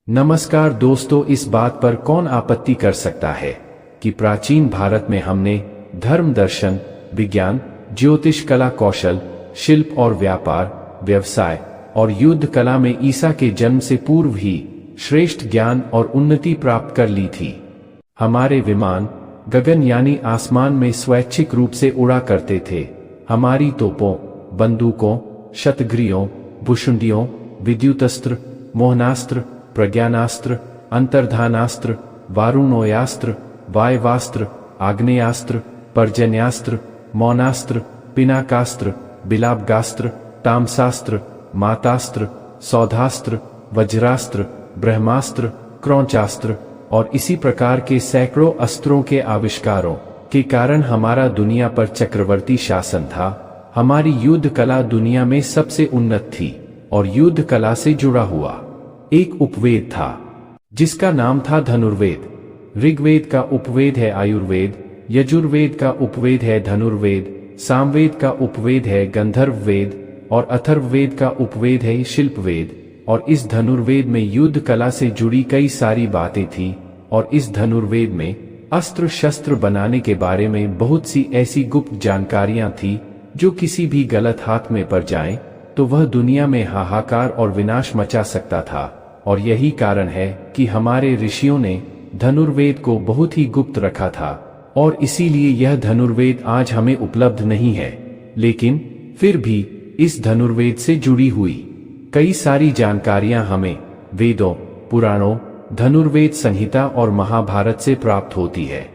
नमस्कार दोस्तों, इस बात पर कौन आपत्ति कर सकता है कि प्राचीन भारत में हमने धर्म, दर्शन, विज्ञान, ज्योतिष, कला, कौशल, शिल्प और व्यापार, व्यवसाय और युद्ध कला में ईसा के जन्म से पूर्व ही श्रेष्ठ ज्ञान और उन्नति प्राप्त कर ली थी। हमारे विमान गगन यानी आसमान में स्वैच्छिक रूप से उड़ा करते थे। हमारी तोपों, बंदूकों, शतघ्रियों, भुशुंडियों, विद्युतस्त्र, मोहनास्त्र, प्रज्ञानास्त्र, अंतर्धानास्त्र, वारुणोयास्त्र, वायवास्त्र, आग्नेयास्त्र, पर्जन्यास्त्र, मौनास्त्र, पिनाकास्त्र, बिलाबगास्त्र, तामसास्त्र, मातास्त्र, सौधास्त्र, वज्रास्त्र, ब्रह्मास्त्र, क्रौंचास्त्र और इसी प्रकार के सैकड़ों अस्त्रों के आविष्कारों के कारण हमारा दुनिया पर चक्रवर्ती शासन था। हमारी युद्ध कला दुनिया में सबसे उन्नत थी और युद्ध कला से जुड़ा हुआ एक उपवेद था जिसका नाम था धनुर्वेद। ऋग्वेद का उपवेद है आयुर्वेद, यजुर्वेद का उपवेद है धनुर्वेद, सामवेद का उपवेद है गंधर्व वेद और अथर्ववेद का उपवेद है शिल्पवेद। और इस धनुर्वेद में युद्ध कला से जुड़ी कई सारी बातें थी और इस धनुर्वेद में अस्त्र शस्त्र बनाने के बारे में बहुत सी ऐसी गुप्त जानकारियां थी जो किसी भी गलत हाथ में पड़ जाएं तो वह दुनिया में हाहाकार और विनाश मचा सकता था। और यही कारण है कि हमारे ऋषियों ने धनुर्वेद को बहुत ही गुप्त रखा था और इसीलिए यह धनुर्वेद आज हमें उपलब्ध नहीं है। लेकिन फिर भी इस धनुर्वेद से जुड़ी हुई कई सारी जानकारियां हमें वेदों, पुराणों, धनुर्वेद संहिता और महाभारत से प्राप्त होती है।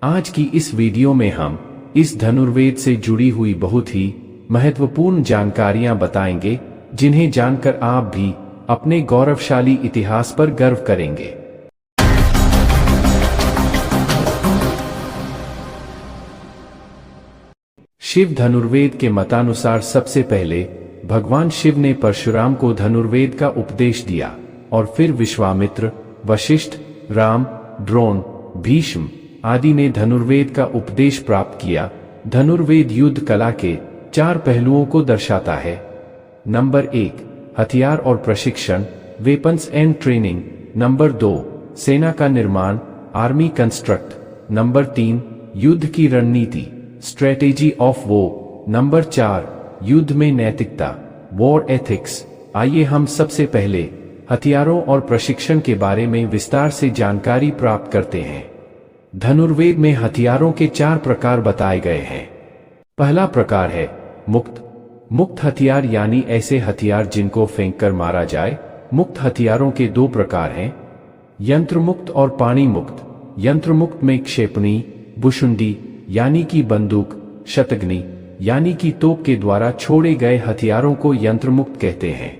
आज की इस वीडियो में हम इस धनुर्वेद से जुड़ी हुई बहुत ही महत्वपूर्ण जानकारियां बताएंगे जिन्हें जानकर आप भी अपने गौरवशाली इतिहास पर गर्व करेंगे। शिव धनुर्वेद के मतानुसार सबसे पहले भगवान शिव ने परशुराम को धनुर्वेद का उपदेश दिया और फिर विश्वामित्र, वशिष्ठ, राम, द्रोण, भीष्म आदि ने धनुर्वेद का उपदेश प्राप्त किया। धनुर्वेद युद्ध कला के 4 पहलुओं को दर्शाता है। नंबर 1, हथियार और प्रशिक्षण, वेपन्स एंड ट्रेनिंग। नंबर 2, सेना का निर्माण, आर्मी कंस्ट्रक्ट। नंबर 3, युद्ध की रणनीति, स्ट्रेटेजी ऑफ वॉर। नंबर 4, युद्ध में नैतिकता, वॉर एथिक्स। आइए हम सबसे पहले हथियारों और प्रशिक्षण के बारे में विस्तार से जानकारी प्राप्त करते हैं। धनुर्वेद में हथियारों के 4 प्रकार बताए गए हैं। पहला प्रकार है मुक्त। मुक्त हथियार यानी ऐसे हथियार जिनको फेंक कर मारा जाए। मुक्त हथियारों के 2 प्रकार हैं, यंत्र मुक्त और पाणी मुक्त। यंत्र मुक्त में क्षेपणी, भुशुंडी यानी कि बंदूक, शतघ्नि यानी कि तोप के द्वारा छोड़े गए हथियारों को यंत्र मुक्त कहते हैं।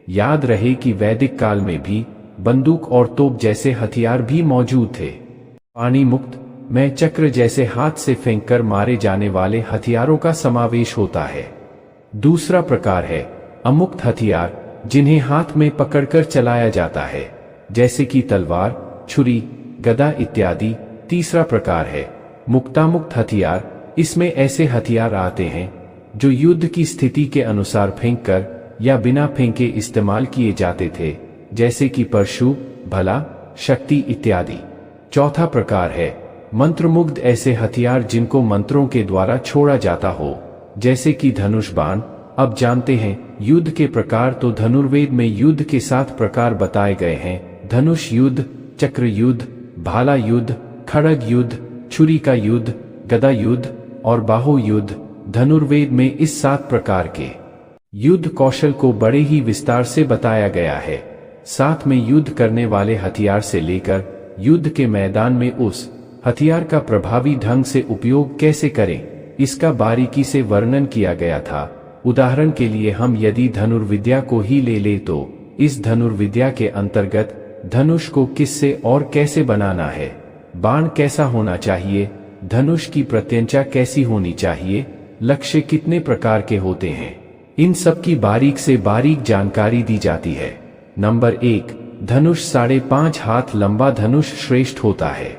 याद रहे कि वैदिक काल में भी बंदूक और तोप जैसे हथियार भी मौजूद थे। पाणी मुक्त में चक्र जैसे हाथ से फेंक कर मारे जाने वाले हथियारों का समावेश होता है। दूसरा प्रकार है अमुक्त हथियार, जिन्हें हाथ में पकड़कर चलाया जाता है, जैसे कि तलवार, छुरी, गदा इत्यादि। तीसरा प्रकार है मुक्तामुक्त हथियार। इसमें ऐसे हथियार आते हैं जो युद्ध की स्थिति के अनुसार फेंककर या बिना फेंके इस्तेमाल किए जाते थे, जैसे कि परशु, भला, शक्ति इत्यादि। चौथा प्रकार है मंत्रमुग्ध, ऐसे हथियार जिनको मंत्रों के द्वारा छोड़ा जाता हो, जैसे कि धनुष बाण। अब जानते हैं युद्ध के प्रकार। तो धनुर्वेद में युद्ध के 7 प्रकार बताए गए हैं। धनुष युद्ध, चक्र युद्ध, भाला युद्ध, खड़ग युद्ध, छुरी का युद्ध, गदा युद्ध और बाहु युद्ध। धनुर्वेद में इस 7 प्रकार के युद्ध कौशल को बड़े ही विस्तार से बताया गया है। साथ में युद्ध करने वाले हथियार से लेकर युद्ध के मैदान में उस हथियार का प्रभावी ढंग से उपयोग कैसे करें, इसका बारीकी से वर्णन किया गया था। उदाहरण के लिए हम यदि धनुर्विद्या को ही ले ले तो इस धनुर्विद्या के अंतर्गत धनुष को किससे और कैसे बनाना है, बाण कैसा होना चाहिए, धनुष की प्रत्यंचा कैसी होनी चाहिए, लक्ष्य कितने प्रकार के होते हैं, इन सब की बारीक से बारीक जानकारी दी जाती है। नंबर 1, धनुष 5.5 हाथ लंबा धनुष श्रेष्ठ होता है।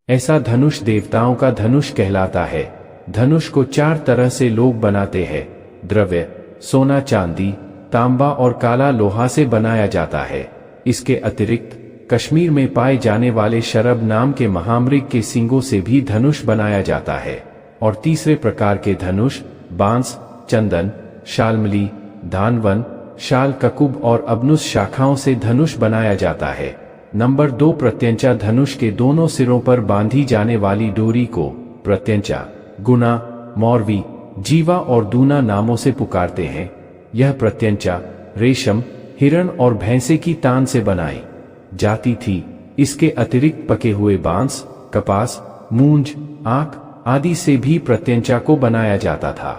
ऐसा धनुष देवताओं का धनुष कहलाता है। धनुष को 4 तरह से लोग बनाते हैं। द्रव्य, सोना, चांदी, तांबा और काला लोहा से बनाया जाता है। इसके अतिरिक्त कश्मीर में पाए जाने वाले शरब नाम के महामृग के सींगों से भी धनुष बनाया जाता है। और तीसरे प्रकार के धनुष बांस, चंदन, शालमली, धानवन, शाल ककुब और अबनुस शाखाओं से धनुष बनाया जाता है। नंबर 2 प्रत्यंचा धनुष के दोनों सिरों पर बांधी जाने वाली डोरी को प्रत्यंचा, गुना, मौरवी, जीवा और दूना नामों से पुकारते हैं। यह प्रत्यंचा रेशम, हिरण और भैंसे की तान से बनाई जाती थी। इसके अतिरिक्त पके हुए बांस, कपास, मूंज, आक आदि से भी प्रत्यंचा को बनाया जाता था।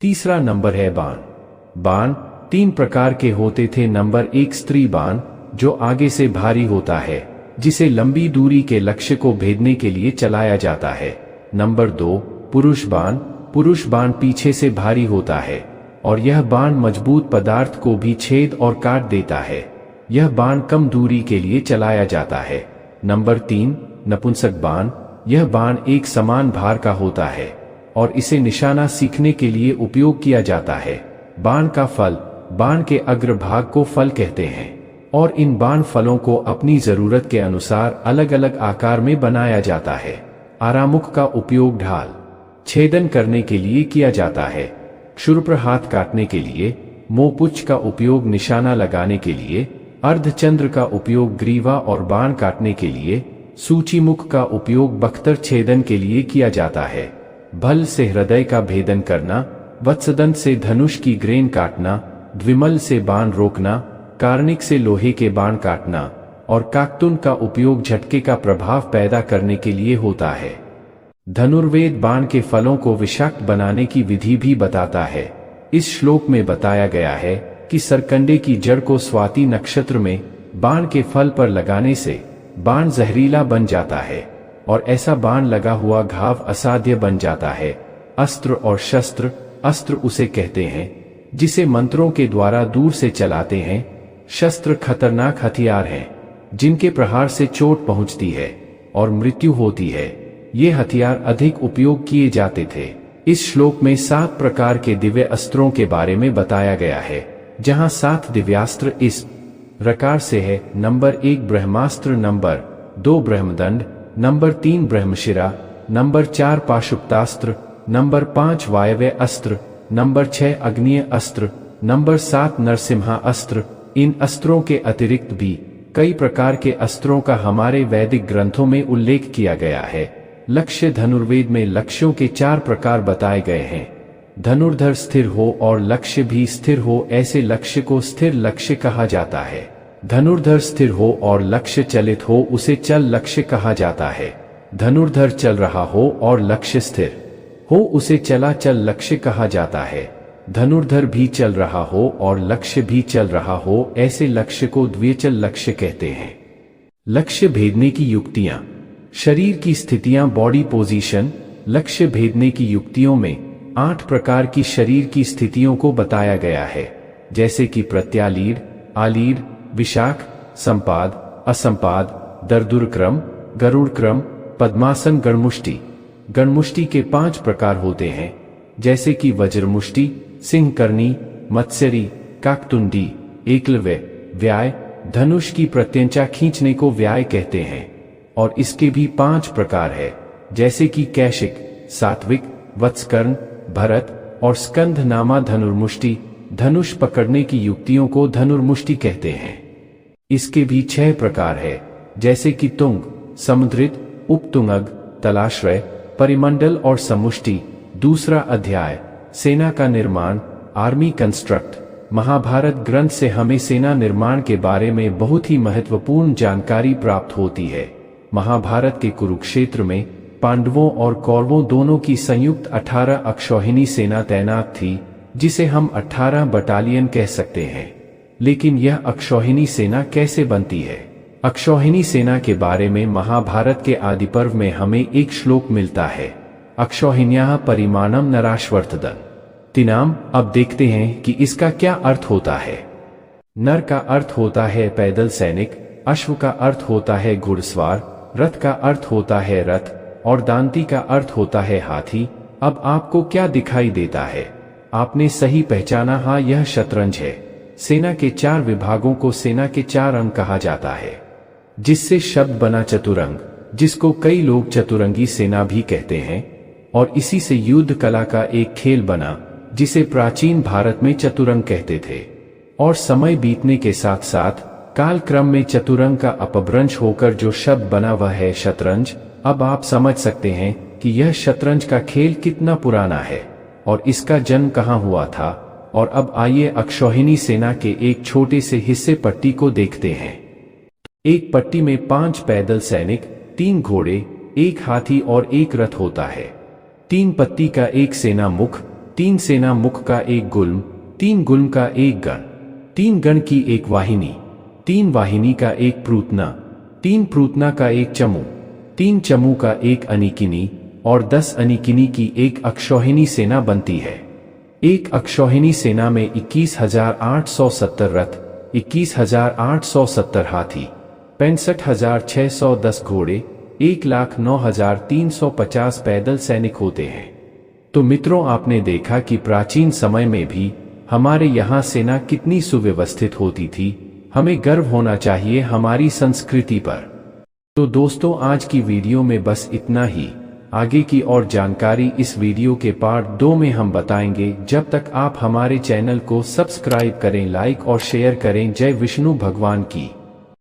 तीसरा नंबर है बाण। बाण 3 प्रकार के होते थे। नंबर 1 स्त्री बाण, जो आगे से भारी होता है, जिसे लंबी दूरी के लक्ष्य को भेदने के लिए चलाया जाता है। नंबर 2 पुरुष बाण। पुरुष बाण पीछे से भारी होता है और यह बाण मजबूत पदार्थ को भी छेद और काट देता है। यह बाण कम दूरी के लिए चलाया जाता है। नंबर 3 नपुंसक बाण। यह बाण एक समान भार का होता है और इसे निशाना सीखने के लिए उपयोग किया जाता है। बाण का फल, बाण के अग्रभाग को फल कहते हैं और इन बाण फलों को अपनी जरूरत के अनुसार अलग अलग आकार में बनाया जाता है। आरामुख का उपयोग ढाल छेदन करने के लिए किया जाता है। क्षुरप्र हाथ काटने के लिए, मोपुच्छ का उपयोग निशाना लगाने के लिए, अर्धचंद्र का उपयोग ग्रीवा और बाण काटने के लिए, सूचीमुख का उपयोग बख्तर छेदन के लिए किया जाता है। भल से हृदय का भेदन करना, वत्सदंत से धनुष की ग्रेन काटना, द्विमल से बाण रोकना, कार्णिक से लोहे के बाण काटना और काकतुन का उपयोग झटके का प्रभाव पैदा करने के लिए होता है। धनुर्वेद बाण के फलों को विषाक्त बनाने की विधि भी बताता है। इस श्लोक में बताया गया है कि सरकंडे की जड़ को स्वाति नक्षत्र में बाण के फल पर लगाने से बाण जहरीला बन जाता है और ऐसा बाण लगा हुआ घाव असाध्य बन जाता है। अस्त्र और शस्त्र। अस्त्र उसे कहते हैं जिसे मंत्रों के द्वारा दूर से चलाते हैं। शस्त्र खतरनाक हथियार हैं जिनके प्रहार से चोट पहुंचती है और मृत्यु होती है। ये हथियार अधिक उपयोग किए जाते थे। इस श्लोक में 7 प्रकार के दिव्य अस्त्रों के बारे में बताया गया है, जहां 7 दिव्यास्त्र इस प्रकार से है। नंबर 1 ब्रह्मास्त्र, नंबर 2 ब्रह्मदंड, नंबर 3 ब्रह्मशिरा, नंबर 4 पाशुपतास्त्र, नंबर 5 वायव्य अस्त्र, नंबर 6 अग्निय अस्त्र, नंबर 7 नरसिम्हा अस्त्र। इन अस्त्रों के अतिरिक्त भी कई प्रकार के अस्त्रों का हमारे वैदिक ग्रंथों में उल्लेख किया गया है। लक्ष्य धनुर्वेद में लक्ष्यों के 4 प्रकार बताए गए हैं। धनुर्धर स्थिर हो और लक्ष्य भी स्थिर हो, ऐसे लक्ष्य को स्थिर लक्ष्य कहा जाता है। धनुर्धर स्थिर हो और लक्ष्य चलित हो, उसे चल लक्ष्य कहा जाता है। धनुर्धर चल रहा हो और लक्ष्य स्थिर हो, उसे चला चल लक्ष्य कहा जाता है। धनुर्धर भी चल रहा हो और लक्ष्य भी चल रहा हो, ऐसे लक्ष्य को द्विचल लक्ष्य कहते हैं। लक्ष्य भेदने की युक्तियां। शरीर की स्थितियां, बॉडी पोजीशन। लक्ष्य भेदने की युक्तियों में 8 प्रकार की शरीर की स्थितियों को बताया गया है, जैसे कि प्रत्यालीढ़, आलीढ़, विशाख, संपाद, असंपाद, दर्दुरक्रम, गरुड़क्रम, पद्मासन, गणमुष्टि। गणमुष्टि के 5 प्रकार होते हैं, जैसे कि वज्रमुष्टि, सिंहकर्णी, मत्स्यरी, काकतुंडी, एकलव्य, व्याय। धनुष की प्रत्यंचा खींचने को व्याय कहते हैं और इसके भी 5 प्रकार है, जैसे कि कैशिक, सात्विक, वत्सकर्ण, भरत और स्कंधनामा। धनुर्मुष्टि धनुष पकड़ने की युक्तियों को धनुर्मुष्टि कहते हैं। इसके भी 6 प्रकार है, जैसे कि तुंग, समुद्रित, उपतुंगग, तलाश्रय, परिमंडल और समुष्टि। दूसरा अध्याय सेना का निर्माण, आर्मी कंस्ट्रक्ट। महाभारत ग्रंथ से हमें सेना निर्माण के बारे में बहुत ही महत्वपूर्ण जानकारी प्राप्त होती है। महाभारत के कुरुक्षेत्र में पांडवों और कौरवों दोनों की संयुक्त 18 अक्षौहिणी सेना तैनात थी, जिसे हम 18 बटालियन कह सकते हैं। लेकिन यह अक्षौहिणी सेना कैसे बनती है? अक्षौहिणी सेना के बारे में महाभारत के आदि पर्व में हमें एक श्लोक मिलता है, अक्षौहिण्याः परिमाणम नराश्वर्तदन तिनाम। अब देखते हैं कि इसका क्या अर्थ होता है। नर का अर्थ होता है पैदल सैनिक, अश्व का अर्थ होता है घुड़सवार, रथ का अर्थ होता है रथ और दांती का अर्थ होता है हाथी। अब आपको क्या दिखाई देता है? आपने सही पहचाना, हाँ, यह शतरंज है। सेना के 4 विभागों को सेना के 4 अंग कहा जाता है, जिससे शब्द बना चतुरंग, जिसको कई लोग चतुरंगी सेना भी कहते हैं, और इसी से युद्ध कला का एक खेल बना, जिसे प्राचीन भारत में चतुरंग कहते थे। और समय बीतने के साथ साथ काल क्रम में चतुरंग का अपभ्रंश होकर जो शब्द बना वह है शतरंज। अब आप समझ सकते हैं कि यह शतरंज का खेल कितना पुराना है और इसका जन्म कहाँ हुआ था। और अब आइए अक्षौहिणी सेना के एक छोटे से हिस्से पट्टी को देखते हैं। एक पट्टी में 5 पैदल सैनिक, 3 घोड़े, 1 हाथी और 1 रथ होता है। 3 पत्ती का एक सेना मुख, 3 सेना मुख का एक गुल्म, 3 गुल्म का एक गण, 3 गण की एक वाहिनी, 3 वाहिनी का एक प्रूतना, 3 प्रूतना का एक चमू, 3 चमू का एक अनिकिनी और 10 अनिकिनी की एक अक्षौहिणी सेना बनती है। एक अक्षौहिणी सेना में 21,870 रथ, 21,870 हाथी, 65,610 घोड़े, 1,09,350 पैदल सैनिक होते हैं। तो मित्रों, आपने देखा कि प्राचीन समय में भी हमारे यहाँ सेना कितनी सुव्यवस्थित होती थी। हमें गर्व होना चाहिए हमारी संस्कृति पर। तो दोस्तों, आज की वीडियो में बस इतना ही। आगे की और जानकारी इस वीडियो के पार्ट 2 में हम बताएंगे। जब तक आप हमारे चैनल को सब्सक्राइब करें, लाइक और शेयर करें। जय विष्णु भगवान की।